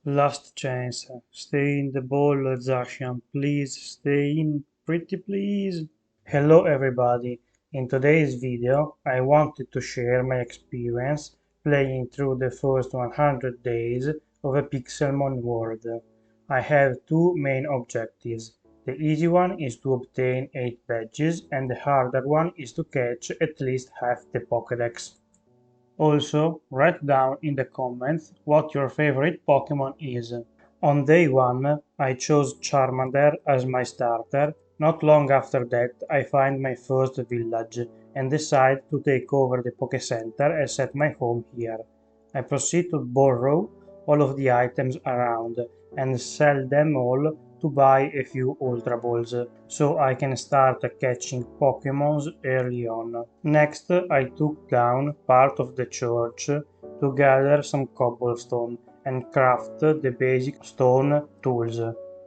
Last chance. Stay in the ball, Zacian. Please stay in, pretty please. Hello everybody. In today's video, I wanted to share my experience playing through the first 100 days of a Pixelmon world. I have two main objectives. The easy one is to obtain 8 badges and the harder one is to catch at least half the pokedex. Also, write down in the comments what your favorite Pokemon is. On day 1, I chose Charmander as my starter. Not long after that, I find my first village and decide to take over the Poké Center and set my home here. I proceed to borrow all of the items around and sell them all to buy a few Ultra Balls, so I can start catching Pokemons early on. Next, I took down part of the church to gather some cobblestone and craft the basic stone tools.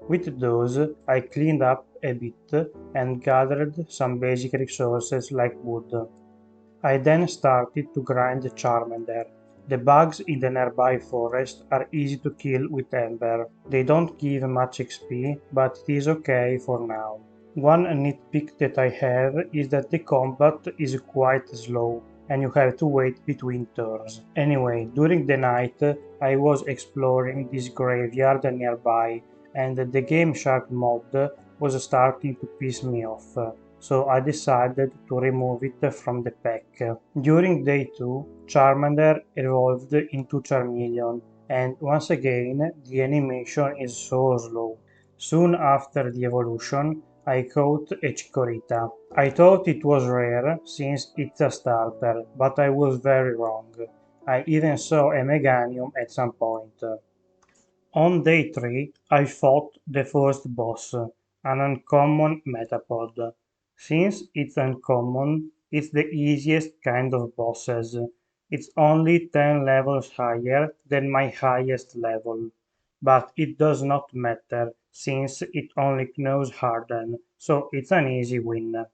With those, I cleaned up a bit and gathered some basic resources like wood. I then started to grind Charmander. The bugs in the nearby forest are easy to kill with Ember. They don't give much XP, but it is okay for now. One nitpick that I have is that the combat is quite slow and you have to wait between turns. Anyway, during the night I was exploring this graveyard nearby and the Game Shark mod was starting to piss me off, so I decided to remove it from the pack. During day 2, Charmander evolved into Charmeleon, and once again the animation is so slow. Soon after the evolution, I caught a Chikorita. I thought it was rare since it's a starter, but I was very wrong. I even saw a Meganium at some point. On day 3, I fought the first boss, an uncommon Metapod. Since it's uncommon, it's the easiest kind of bosses. It's only 10 levels higher than my highest level. But it does not matter, since it only knows Harden, so it's an easy win.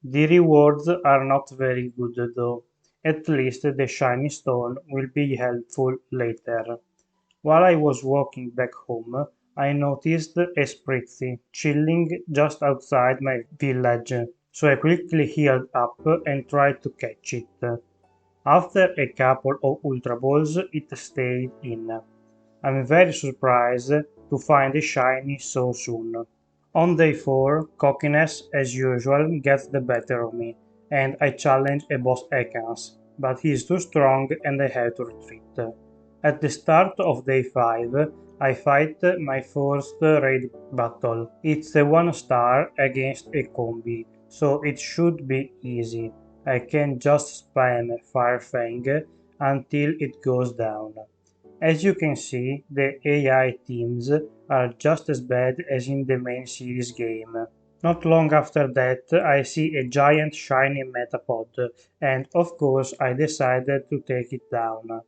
The rewards are not very good though. At least the shiny stone will be helpful later. While I was walking back home, I noticed a Spritzy chilling just outside my village, so I quickly healed up and tried to catch it. After a couple of Ultra Balls, it stayed in. I'm very surprised to find a shiny so soon. On day 4, cockiness as usual gets the better of me, and I challenge a boss Ekans, but he is too strong and I have to retreat. At the start of day 5, I fight my first raid battle. It's a 1 star against a combi, so it should be easy. I can just spam Fire Fang until it goes down. As you can see, the AI teams are just as bad as in the main series game. Not long after that, I see a giant shiny Metapod, and of course I decided to take it down.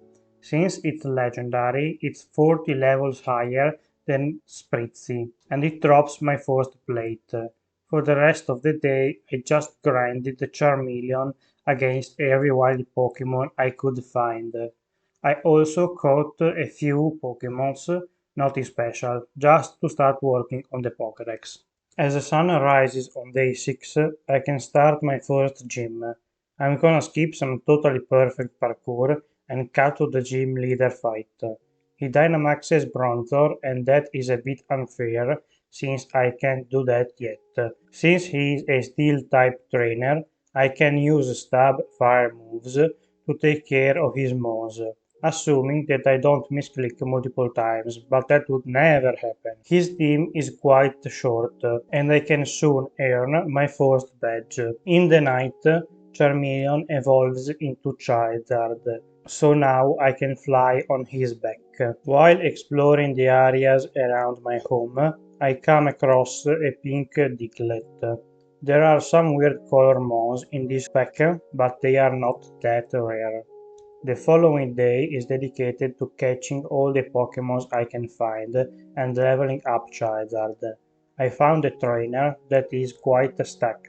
Since it's legendary, it's 40 levels higher than Spritzy, and it drops my first plate. For the rest of the day, I just grinded the Charmeleon against every wild Pokemon I could find. I also caught a few Pokemons, nothing special, just to start working on the Pokédex. As the sun rises on day 6, I can start my first gym. I'm gonna skip some totally perfect parkour and cut to the gym leader fight. He Dynamaxes Bronzor and that is a bit unfair since I can't do that yet. Since he is a steel type trainer, I can use stab fire moves to take care of his mons, assuming that I don't misclick multiple times, but that would never happen. His team is quite short, and I can soon earn my first badge. In the night, Charmeleon evolves into Charizard, so now I can fly on his back. While exploring the areas around my home, I come across a pink Diglett. There are some weird color mons in this pack, but they are not that rare. The following day is dedicated to catching all the Pokémons I can find and leveling up Charizard. I found a trainer that is quite stuck.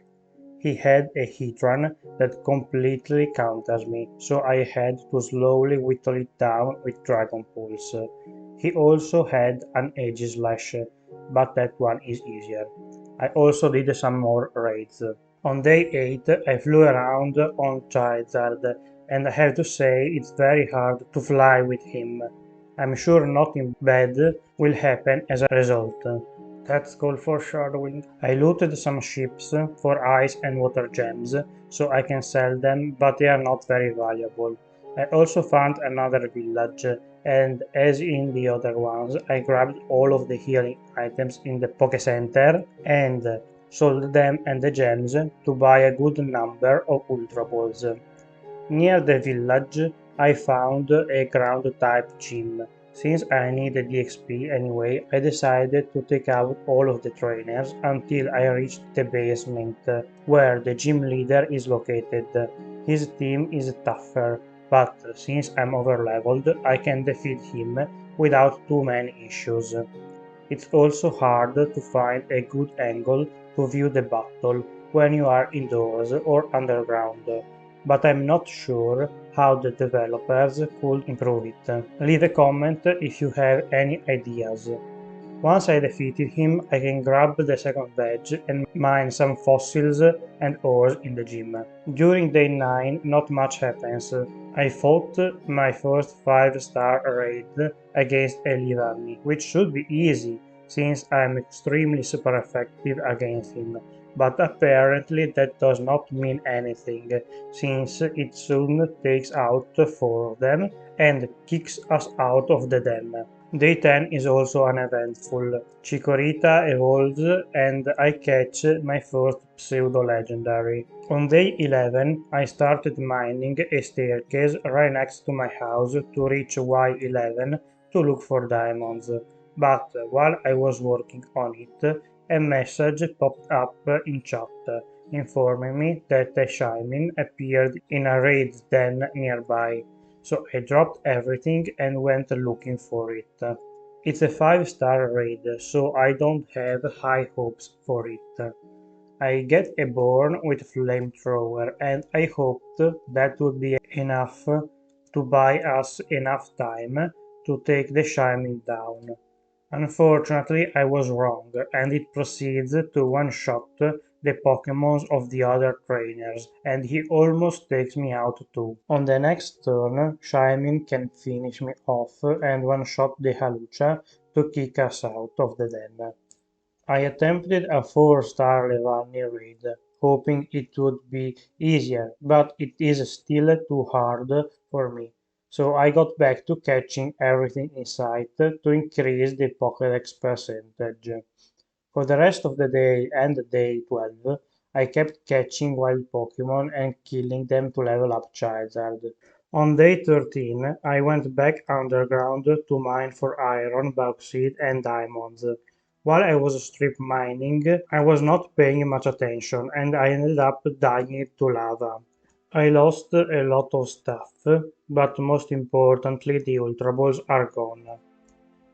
He had a Heatran that completely counters me, so I had to slowly whittle it down with Dragon Pulse. He also had an edge slash, but that one is easier. I also did some more raids. On day 8 I flew around on Charizard, and I have to say it's very hard to fly with him. I'm sure nothing bad will happen as a result. That's called foreshadowing. I looted some ships for ice and water gems, so I can sell them, but they are not very valuable. I also found another village, and as in the other ones, I grabbed all of the healing items in the Poke Center and sold them and the gems to buy a good number of Ultra Balls. Near the village, I found a ground-type gym. Since I needed the XP anyway, I decided to take out all of the trainers until I reached the basement, where the gym leader is located. His team is tougher, but since I'm overleveled, I can defeat him without too many issues. It's also hard to find a good angle to view the battle when you are indoors or underground, but I'm not sure how the developers could improve it. Leave a comment if you have any ideas. Once I defeated him, I can grab the second badge and mine some fossils and ores in the gym. During day 9, not much happens. I fought my first 5-star raid against a Livani, which should be easy since I'm extremely super effective against him. But apparently that does not mean anything, since it soon takes out 4 of them and kicks us out of the den. Day 10 is also uneventful. Chikorita evolves and I catch my first pseudo-legendary. On day 11 I started mining a staircase right next to my house to reach Y11 to look for diamonds. But while I was working on it, a message popped up in chat informing me that a Shaymin appeared in a raid den nearby. So I dropped everything and went looking for it. It's a 5-star raid, so I don't have high hopes for it. I get a born with flamethrower and I hoped that would be enough to buy us enough time to take the Shining down. Unfortunately, I was wrong, and it proceeds to one-shot the Pokémons of the other trainers, and he almost takes me out too. On the next turn, Shaymin can finish me off and one-shot the Halucha to kick us out of the den. I attempted a 4-star Levani raid, hoping it would be easier, but it is still too hard for me. So I got back to catching everything in sight to increase the pokedex percentage. For the rest of the day and day 12, I kept catching wild Pokemon and killing them to level up Charizard. On day 13, I went back underground to mine for iron, bauxite, and diamonds. While I was strip mining, I was not paying much attention and I ended up dying to lava. I lost a lot of stuff, but most importantly, the Ultra Balls are gone.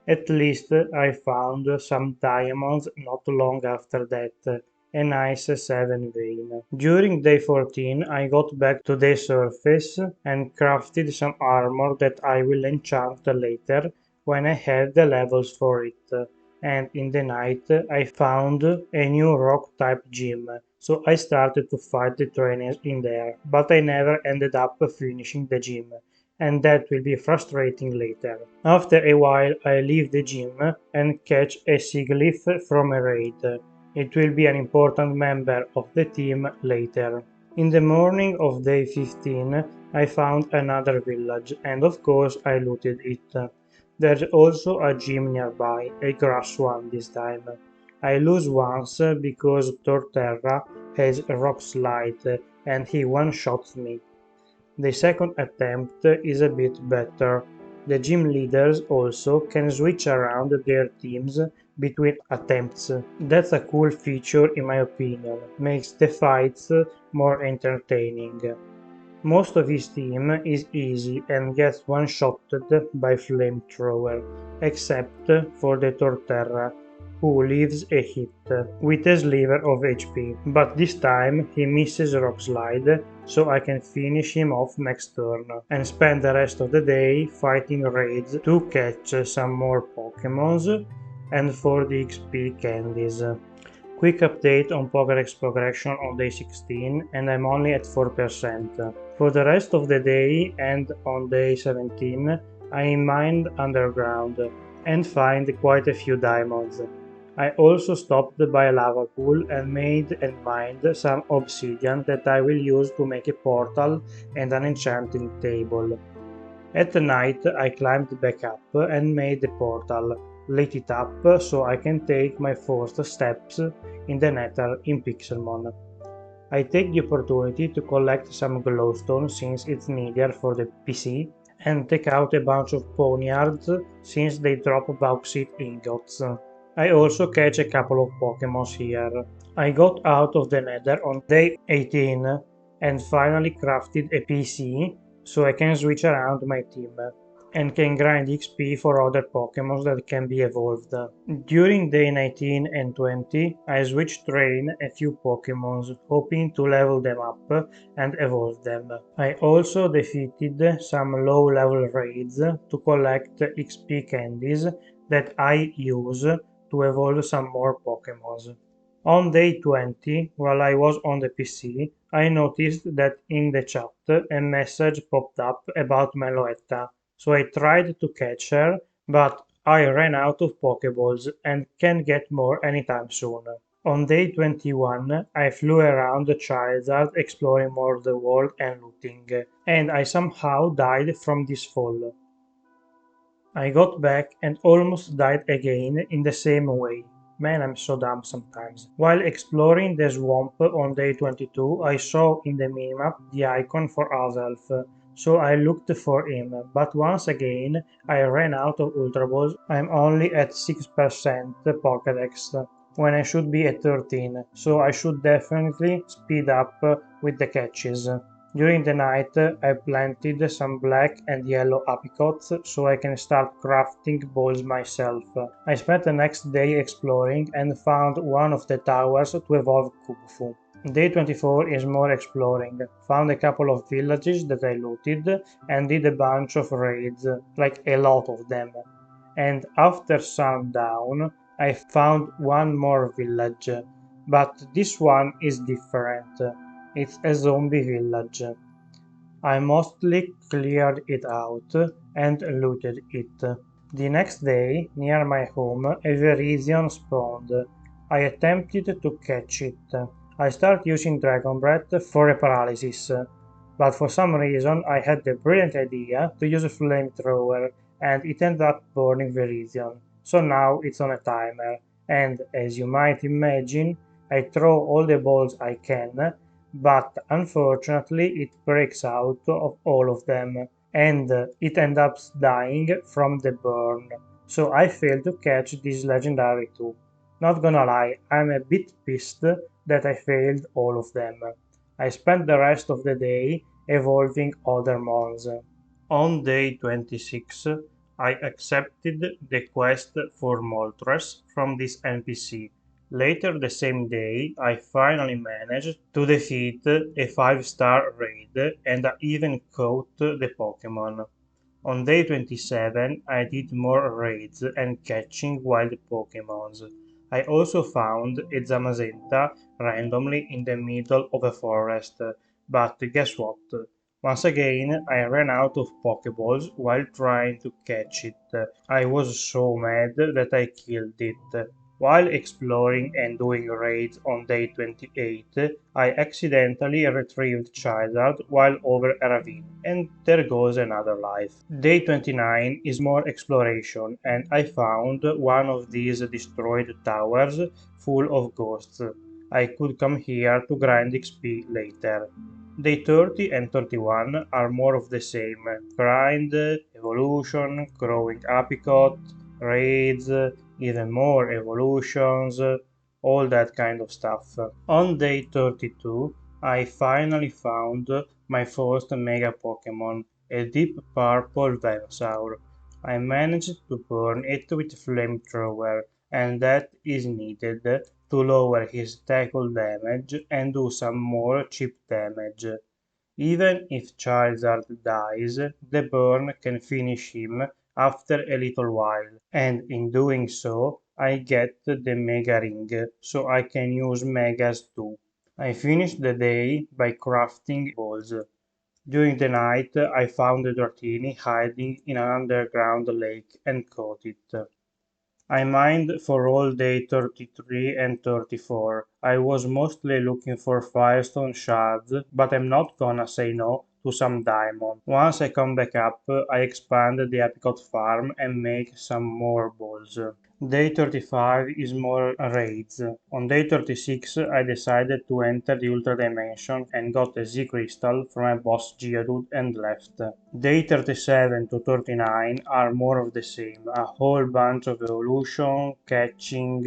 At least I found some diamonds not long after that, a nice 7 vein. During day 14 I got back to the surface and crafted some armor that I will enchant later when I have the levels for it. And in the night I found a new rock type gym, so I started to fight the trainers in there, but I never ended up finishing the gym and that will be frustrating later. After a while I leave the gym and catch a Sigilyph from a raid. It will be an important member of the team later. In the morning of day 15 I found another village and of course I looted it. There's also a gym nearby, a grass one this time. I lose once because Torterra has a rock slide and he one-shots me. The second attempt is a bit better. The gym leaders also can switch around their teams between attempts. That's a cool feature in my opinion, makes the fights more entertaining. Most of his team is easy and gets one-shotted by flamethrower, except for the Torterra. who leaves a hit with a sliver of HP, but this time he misses Rock Slide, so I can finish him off next turn and spend the rest of the day fighting raids to catch some more Pokemons and for the XP candies. Quick update on pokedex progression on day 16 and I'm only at 4%. For the rest of the day and on day 17 I mined underground and find quite a few diamonds. I also stopped by a lava pool and made and mined some obsidian that I will use to make a portal and an enchanting table. At night I climbed back up and made the portal, lit it up so I can take my first steps in the Nether in Pixelmon. I take the opportunity to collect some glowstone since it's needed for the PC and take out a bunch of poniards since they drop bauxite ingots. I also catch a couple of Pokemons here. I got out of the Nether on day 18 and finally crafted a PC so I can switch around my team and can grind XP for other Pokemon that can be evolved. During day 19 and 20, I switch train a few Pokemons, hoping to level them up and evolve them. I also defeated some low-level raids to collect XP candies that I use to evolve some more Pokemons. On day 20, while I was on the PC, I noticed that in the chat a message popped up about Meloetta, so I tried to catch her, but I ran out of Pokeballs and can't get more anytime soon. On day 21, I flew around Charizard exploring more of the world and looting, and I somehow died from this fall. I got back and almost died again in the same way. Man, I'm so dumb sometimes. While exploring the swamp on day 22, I saw in the minimap the icon for Azelf, so I looked for him, but once again I ran out of Ultra Balls. I'm only at 6% Pokedex, when I should be at 13, so I should definitely speed up with the catches. During the night I planted some black and yellow apricots so I can start crafting balls myself. I spent the next day exploring and found one of the towers to evolve Kufu. Day 24 is more exploring. Found a couple of villages that I looted and did a bunch of raids, like a lot of them. And after sundown I found one more village, but this one is different. It's a zombie village. I mostly cleared it out and looted it. The next day, near my home, a Virizion spawned. I attempted to catch it. I started using Dragon Breath for a paralysis, but for some reason I had the brilliant idea to use a flamethrower and it ended up burning Virizion. So now it's on a timer, and as you might imagine, I throw all the balls I can, but unfortunately it breaks out of all of them and it ends up dying from the burn. So I failed to catch this legendary too. Not gonna lie, I'm a bit pissed that I failed all of them. I spent the rest of the day evolving other mons. On day 26, I accepted the quest for Moltres from this NPC. Later the same day, I finally managed to defeat a 5-star raid and I even caught the Pokemon. On day 27, I did more raids and catching wild Pokemons. I also found a Zamazenta randomly in the middle of a forest, but guess what? Once again, I ran out of Pokeballs while trying to catch it. I was so mad that I killed it. While exploring and doing raids on day 28, I accidentally retrieved Charizard while over a ravine, and there goes another life. Day 29 is more exploration, and I found one of these destroyed towers full of ghosts. I could come here to grind XP later. Day 30 and 31 are more of the same. Grind, evolution, growing apricot, raids, even more evolutions, all that kind of stuff. On day 32, I finally found my first Mega Pokemon, a deep purple Venusaur. I managed to burn it with Flamethrower. and that is needed to lower his tackle damage and do some more chip damage. Even if Charizard dies, the burn can finish him after a little while, and in doing so, I get the Mega Ring, so I can use Megas too. I finished the day by crafting balls. During the night, I found the Dratini hiding in an underground lake and caught it. I mined for all day 33 and 34. I was mostly looking for Firestone shards, but I'm not gonna say no to some diamond. Once I come back up, I expand the apricot farm and make some more balls. Day 35 is more raids. On day 36, I decided to enter the Ultra Dimension and got a Z Crystal from a boss Geodude and left. Day 37 to 39 are more of the same, a whole bunch of evolution, catching.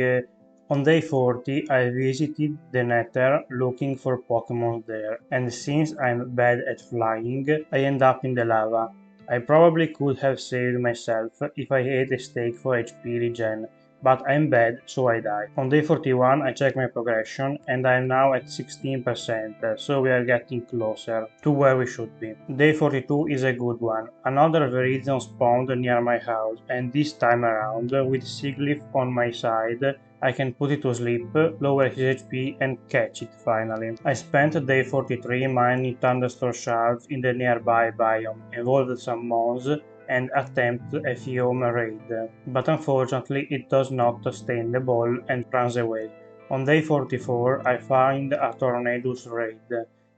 On day 40, I visited the Nether looking for Pokemon there, and since I'm bad at flying, I end up in the lava. I probably could have saved myself if I ate a steak for HP regen, but I'm bad, so I die. On day 41 I check my progression and I'm now at 16%, so we are getting closer to where we should be. Day 42 is a good one. Another Viridian spawned near my house, and this time around, with Siglif on my side, I can put it to sleep, lower his HP and catch it finally. I spent day 43 mining thunderstorm shards in the nearby biome, evolved some mons and attempt a Fiome raid, but unfortunately it does not stay in the ball and runs away. On day 44 I find a Tornadus raid,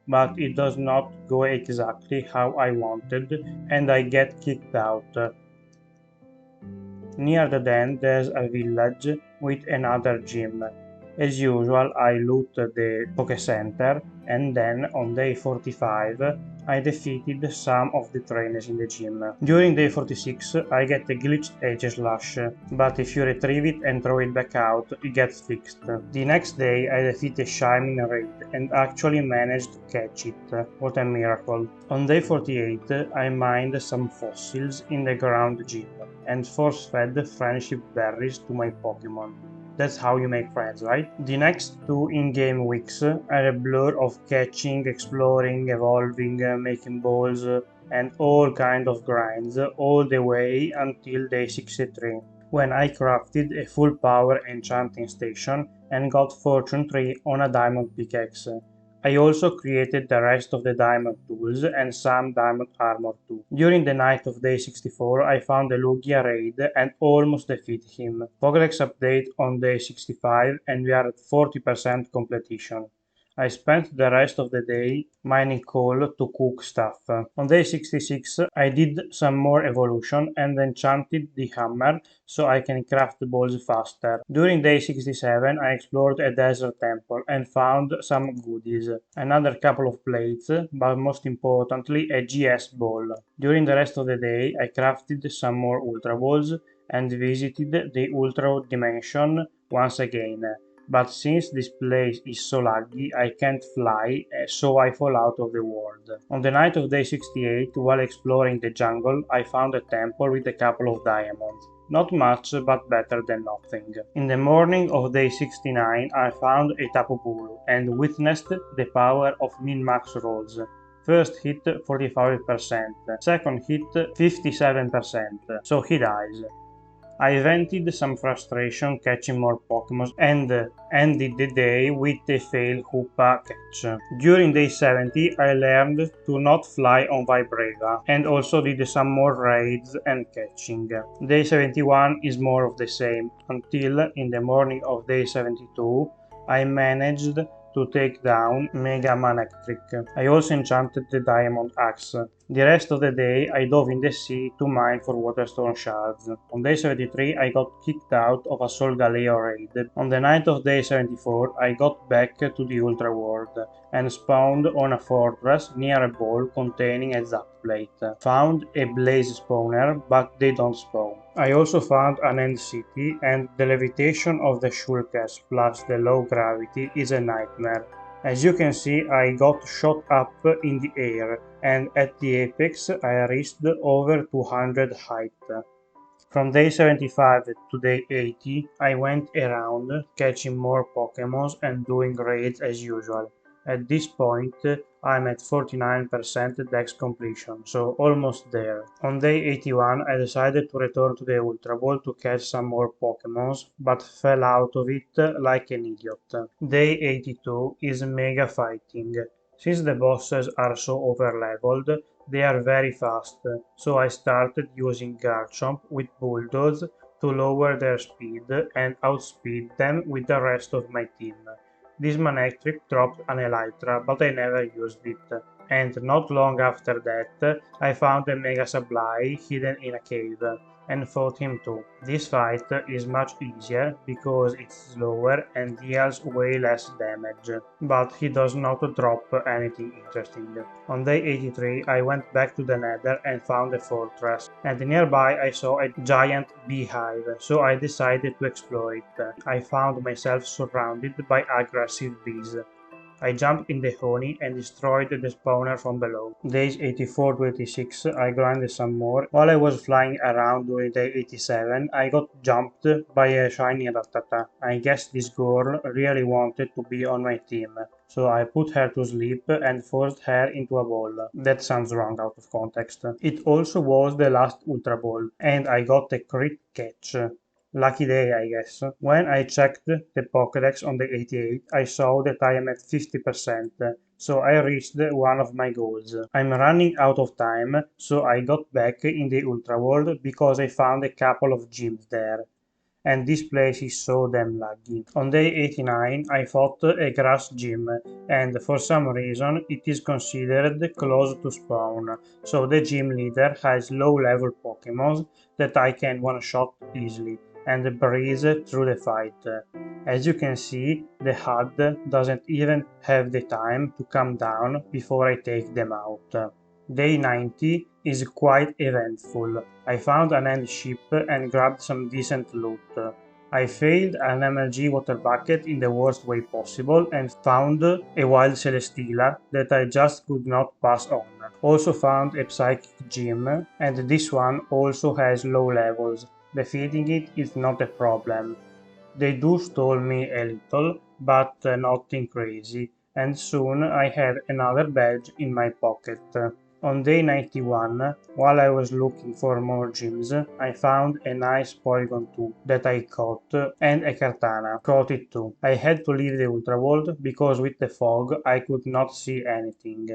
but it does not go exactly how I wanted and I get kicked out. Near the den there's a village with another gym. As usual, I loot the Poké Center and then on day 45 I defeated some of the trainers in the gym. During day 46 I get a glitched Edge Slash, but if you retrieve it and throw it back out, it gets fixed. The next day I defeat a Shining Raid and actually managed to catch it. What a miracle. On day 48 I mined some fossils in the ground gym and force-fed friendship berries to my Pokemon. That's how you make friends, right? The next two in-game weeks are a blur of catching, exploring, evolving, making balls, and all kind of grinds, all the way until day 63, when I crafted a full power enchanting station and got Fortune 3 on a diamond pickaxe. I also created the rest of the diamond tools and some diamond armor too. During the night of day 64 I found a Lugia raid and almost defeated him. Pokedex update on day 65 and we are at 40% completion. I spent the rest of the day mining coal to cook stuff. On day 66 I did some more evolution and enchanted the hammer so I can craft the balls faster. During day 67 I explored a desert temple and found some goodies, another couple of plates, but most importantly a GS ball. During the rest of the day I crafted some more ultra balls and visited the ultra dimension once again. But since this place is so laggy, I can't fly, so I fall out of the world. On the night of day 68, while exploring the jungle, I found a temple with a couple of diamonds. Not much, but better than nothing. In the morning of day 69, I found a Tapu Bulu and witnessed the power of min-max rolls. First hit 45%, second hit 57%, so he dies. I vented some frustration catching more Pokemon and ended the day with a failed Hoopa catch. During day 70 I learned to not fly on Vibrava and also did some more raids and catching. Day 71 is more of the same until in the morning of day 72 I managed to take down Mega Manectric. I also enchanted the Diamond Axe. The rest of the day I dove in the sea to mine for Waterstone shards. On day 73 I got kicked out of a Solgaleo raid. On the night of day 74 I got back to the Ultra World and spawned on a fortress near a ball containing a Zap plate. Found a Blaze spawner, but they don't spawn. I also found an end city and the levitation of the shulkers plus the low gravity is a nightmare. As you can see, I got shot up in the air and at the apex I reached over 200 height. From day 75 to day 80, I went around catching more Pokémons and doing raids as usual. At this point, I'm at 49% dex completion, so almost there. On day 81, I decided to return to the Ultra Ball to catch some more Pokémons, but fell out of it like an idiot. Day 82 is mega fighting. Since the bosses are so overleveled, they are very fast, so I started using Garchomp with Bulldoze to lower their speed and outspeed them with the rest of my team. This Manectric dropped an Elytra, but I never used it. And not long after that, I found a Mega Sableye hidden in a cave, and fought him too. This fight is much easier because it's slower and deals way less damage, but he does not drop anything interesting. On day 83 I went back to the Nether and found a fortress, and nearby I saw a giant beehive, so I decided to explore it. I found myself surrounded by aggressive bees. I jumped in the honey and destroyed the spawner from below. Days 84 to 86 I grinded some more. While I was flying around during day 87 I got jumped by a shiny Rattata. I guess this girl really wanted to be on my team, so I put her to sleep and forced her into a ball. That sounds wrong out of context. It also was the last Ultra Ball, and I got a crit catch. Lucky day, I guess. When I checked the pokedex on the 88, I saw that I am at 50%, so I reached one of my goals. I'm running out of time, so I got back in the Ultra World because I found a couple of gyms there, and this place is so damn laggy. On day 89 I fought a grass gym, and for some reason it is considered close to spawn, so the gym leader has low level Pokémon that I can one-shot easily and breeze through the fight. As you can see, the HUD doesn't even have the time to come down before I take them out. Day 90 is quite eventful. I found an end ship and grabbed some decent loot. I failed an MLG water bucket in the worst way possible and found a wild Celesteela that I just could not pass on. Also found a psychic gym, and this one also has low levels. Defeating it is not a problem. They do stall me a little, but nothing crazy, and soon I had another badge in my pocket. On day 91, while I was looking for more gems, I found a nice Polygon 2 that I caught, and a Kartana. Caught it too. I had to leave the Ultra World because with the fog I could not see anything.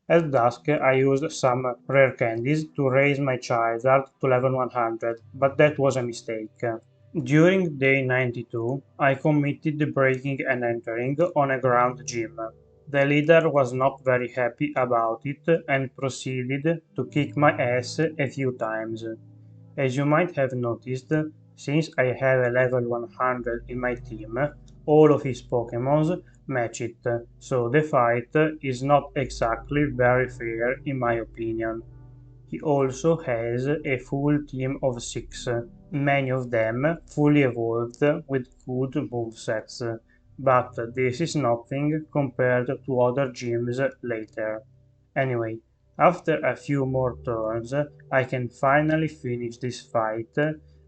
At dusk I used some rare candies to raise my Charizard to level 100, but that was a mistake. During day 92, I committed breaking and entering on a ground gym. The leader was not very happy about it and proceeded to kick my ass a few times. As you might have noticed, since I have a level 100 in my team, all of his Pokémons match it, so the fight is not exactly very fair in my opinion. He also has a full team of 6, many of them fully evolved with good movesets, but this is nothing compared to other gyms later. Anyway, after a few more turns, I can finally finish this fight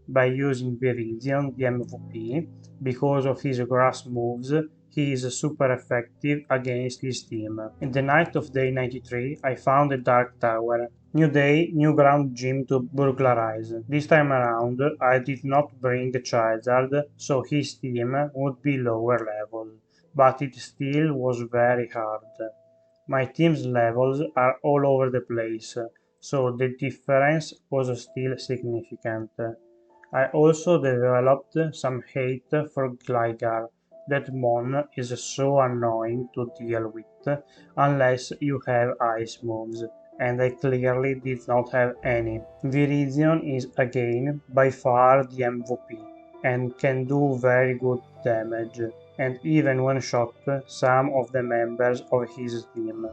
by using Viridian, the MVP. Because of his grass moves, he is super effective against his team. In the night of day 93, I found a Dark Tower. New day, new ground gym to burglarize. This time around, I did not bring Charizard, so his team would be lower level, but it still was very hard. My team's levels are all over the place, so the difference was still significant. I also developed some hate for Gligar. That mon is so annoying to deal with unless you have ice moves, and I clearly did not have any. Viridian is again by far the MVP and can do very good damage, and even one-shot some of the members of his team.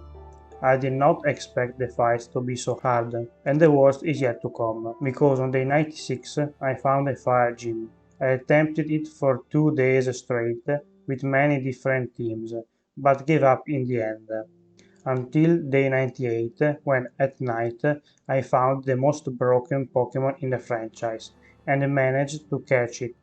I did not expect the fights to be so hard, and the worst is yet to come, because on day 96 I found a fire gym. I attempted it for 2 days straight with many different teams, but gave up in the end. Until day 98, when at night I found the most broken Pokemon in the franchise. and managed to catch it.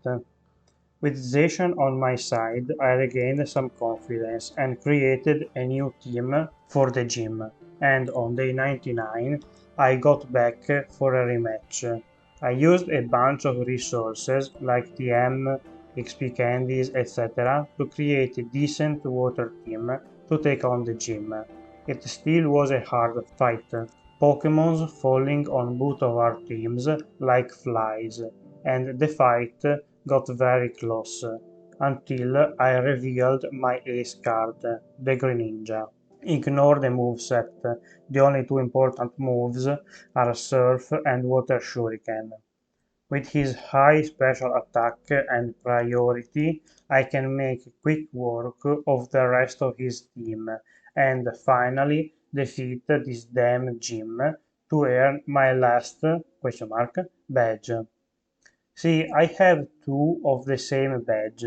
With Zacian on my side, I regained some confidence and created a new team for the gym, and on day 99 I got back for a rematch. I used a bunch of resources like TM, XP candies, etc. to create a decent water team to take on the gym. It still was a hard fight. Pokemons falling on both of our teams like flies, and the fight got very close until I revealed my ace card, the Greninja. Ignore the moveset. The only two important moves are Surf and Water Shuriken. With his high special attack and priority, I can make quick work of the rest of his team and finally defeat this damn gym to earn my last question mark badge. See, I have two of the same badge.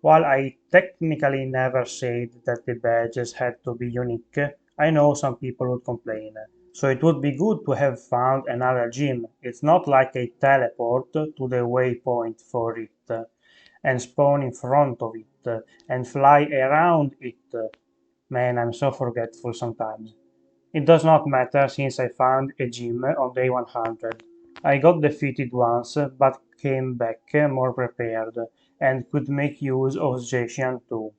While I technically never said that the badges had to be unique, I know some people would complain. So it would be good to have found another gym. It's not like I teleport to the waypoint for it and spawn in front of it and fly around it. Man, I'm so forgetful sometimes. It does not matter since I found a gym on day 100. I got defeated once, but came back more prepared and could make use of Zacian too.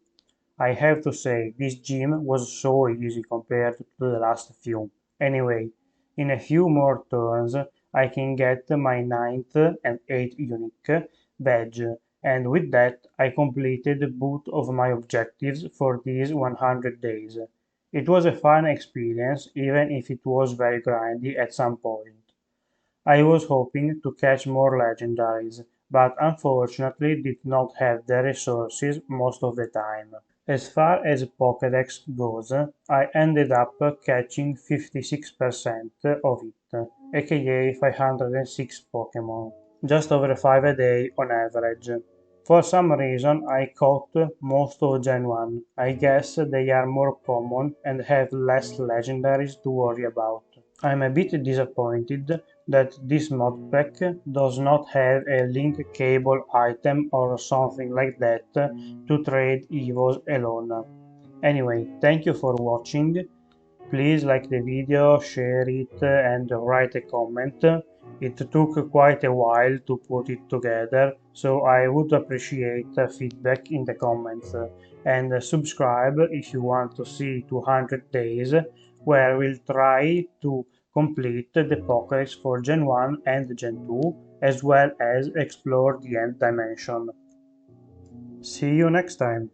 I have to say, this gym was so easy compared to the last few. Anyway, in a few more turns, I can get my ninth and 8th unique badge, and with that I completed both of my objectives for these 100 days. It was a fun experience, even if it was very grindy at some point. I was hoping to catch more legendaries, but unfortunately did not have the resources most of the time. As far as pokedex goes, I ended up catching 56% of it, aka 506 Pokemon, just over 5 a day on average. For some reason I caught most of Gen 1. I guess they are more common and have less legendaries to worry about. I'm a bit disappointed that this modpack does not have a link cable item or something like that to trade EVOs alone. Anyway, thank you for watching. Please like the video, share it and write a comment. It took quite a while to put it together, so I would appreciate feedback in the comments. And subscribe if you want to see 200 days, where we'll try to complete the Pokédex for Gen 1 and Gen 2, as well as explore the End Dimension. See you next time!